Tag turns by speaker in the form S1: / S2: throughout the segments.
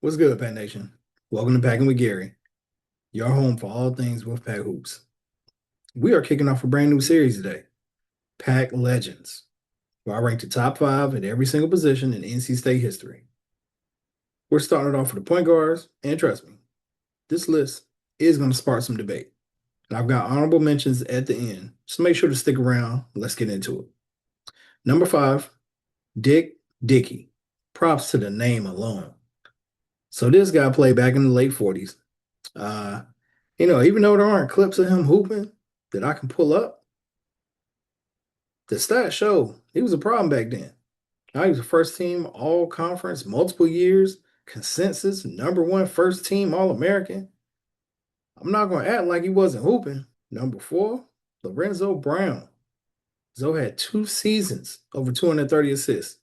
S1: What's good, Pat Nation? Welcome to Packin with Gary, your home for all things Wolfpack hoops. We are kicking off a brand new series today, Pack Legends, where I rank the top 5 at every single position in NC State history. We're starting it off with the point guards, and trust me, this list is going to spark some debate. And I've got honorable mentions at the end, so make sure to stick around. Let's get into it. Number 5, Dick Dickey. Props to the name alone. So this guy played back in the late 40s. Even though there aren't clips of him hooping that I can pull up, the stats show he was a problem back then. Now he was a first team all conference multiple years, consensus #1 first team All American. I'm not going to act like he wasn't hooping. Number 4, Lorenzo Brown. Zoe had 2 seasons over 230 assists.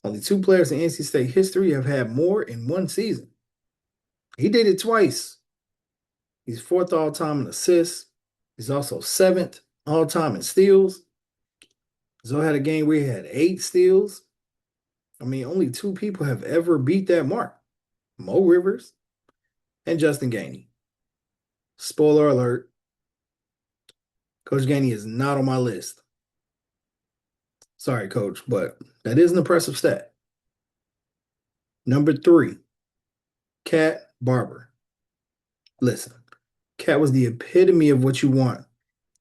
S1: Only 2 players in NC State history have had more in 1 season. He did it twice. He's 4th all-time in assists. He's also 7th all-time in steals. Zoe had a game where he had 8 steals. Only 2 people have ever beat that mark. Mo Rivers and Justin Gainey. Spoiler alert, Coach Gainey is not on my list. Sorry, Coach, but that is an impressive stat. Number 3, Cat Barber. Listen, Cat was the epitome of what you want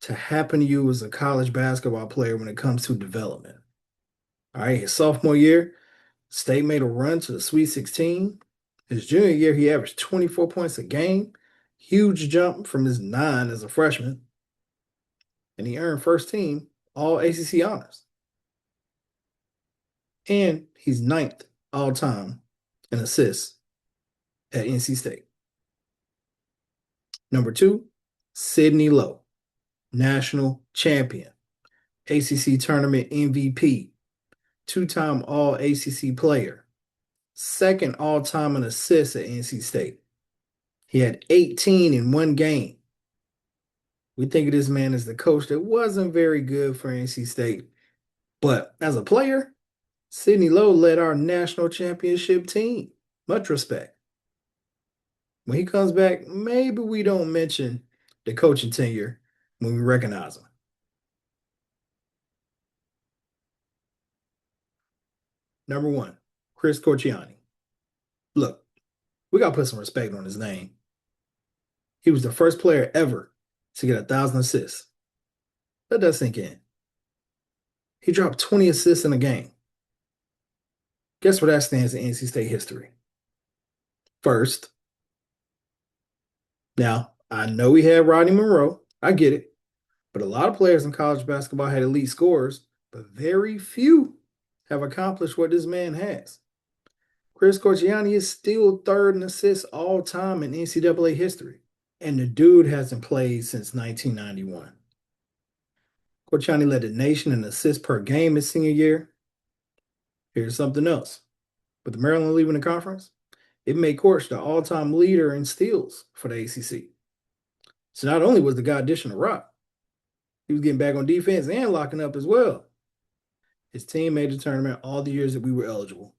S1: to happen to you as a college basketball player when it comes to development. All right, his sophomore year, State made a run to the Sweet 16. His junior year, he averaged 24 points a game, huge jump from his 9 as a freshman, and he earned first team all ACC honors. And he's 9th all-time in assists at NC State. Number 2, Sidney Lowe, national champion, ACC tournament MVP, 2-time All-ACC player, 2nd all-time in assists at NC State. He had 18 in 1 game. We think of this man as the coach that wasn't very good for NC State. But as a player, Sidney Lowe led our national championship team. Much respect. When he comes back, maybe we don't mention the coaching tenure when we recognize him. Number 1, Chris Corchiani. Look, we got to put some respect on his name. He was the first player ever to get 1,000 assists. Let that sink in. He dropped 20 assists in a game. Guess where that stands in NC State history? First. Now, I know we had Rodney Monroe. I get it. But a lot of players in college basketball had elite scorers, but very few have accomplished what this man has. Chris Corchiani is still 3rd in assists all time in NCAA history, and the dude hasn't played since 1991. Corchiani led the nation in assists per game his senior year. Here's something else. With Maryland leaving the conference, it made Corch the all-time leader in steals for the ACC. So not only was the guy dishing a rock, he was getting back on defense and locking up as well. His team made the tournament all the years that we were eligible.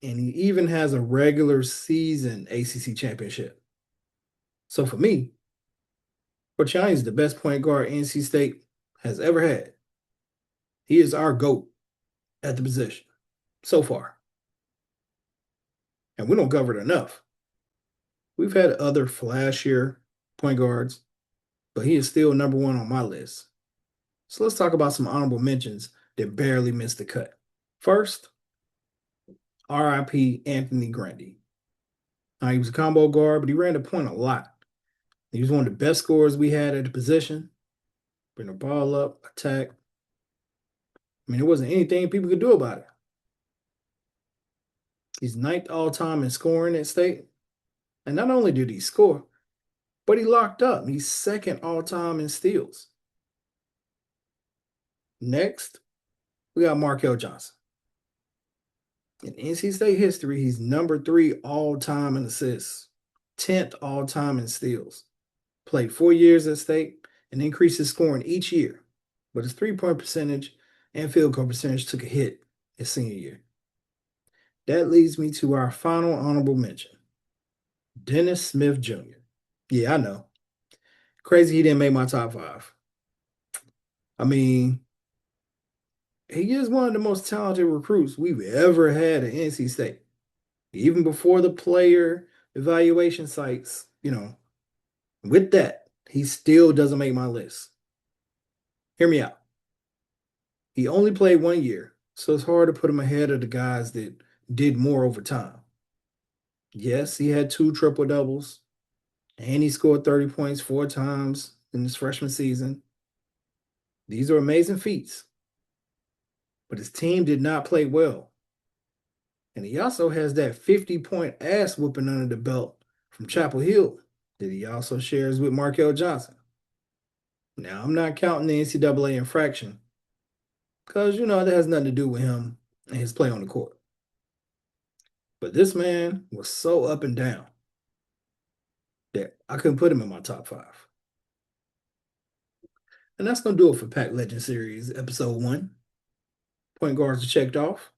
S1: And he even has a regular season ACC championship. So for me, Corchiani is the best point guard NC State has ever had. He is our GOAT at the position so far. And we don't cover it enough. We've had other flashier point guards, but he is still number 1 on my list. So let's talk about some honorable mentions that barely missed the cut. First, RIP Anthony Grundy. He was a combo guard, but he ran the point a lot. He was one of the best scorers we had at the position. Bring the ball up, attack. There wasn't anything people could do about it. He's 9th all-time in scoring at State. And not only did he score, but he locked up. He's 2nd all-time in steals. Next, we got Markel Johnson. In NC State history, he's number 3 all-time in assists, 10th all-time in steals. Played 4 years at State and increased his scoring each year, but his 3-point percentage and field goal percentage took a hit his senior year. That leads me to our final honorable mention, Dennis Smith Jr. Yeah, I know. Crazy he didn't make my top five. I mean, he is one of the most talented recruits we've ever had at NC State. Even before the player evaluation sites, with that, he still doesn't make my list. Hear me out. He only played 1 year, so it's hard to put him ahead of the guys that did more over time. Yes, he had two triple doubles, and he scored 30 points 4 times in his freshman season. These are amazing feats, but his team did not play well. And he also has that 50-point ass whooping under the belt from Chapel Hill that he also shares with Markel Johnson. Now, I'm not counting the NCAA infraction because, that has nothing to do with him and his play on the court. But this man was so up and down that I couldn't put him in my top five. And that's going to do it for Pack Legend Series, Episode 1. Point guards are checked off.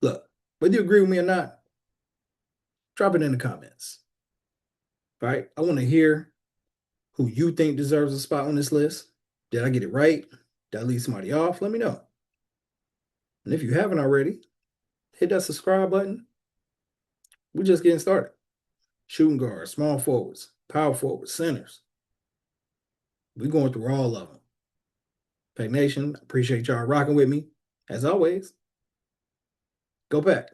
S1: Look, whether you agree with me or not, drop it in the comments. All right? I want to hear who you think deserves a spot on this list. Did I get it right? Did I leave somebody off? Let me know. And if you haven't already, hit that subscribe button. We're just getting started. Shooting guards, small forwards, power forwards, centers. We're going through all of them. Pack Nation, appreciate y'all rocking with me. As always, go Pack.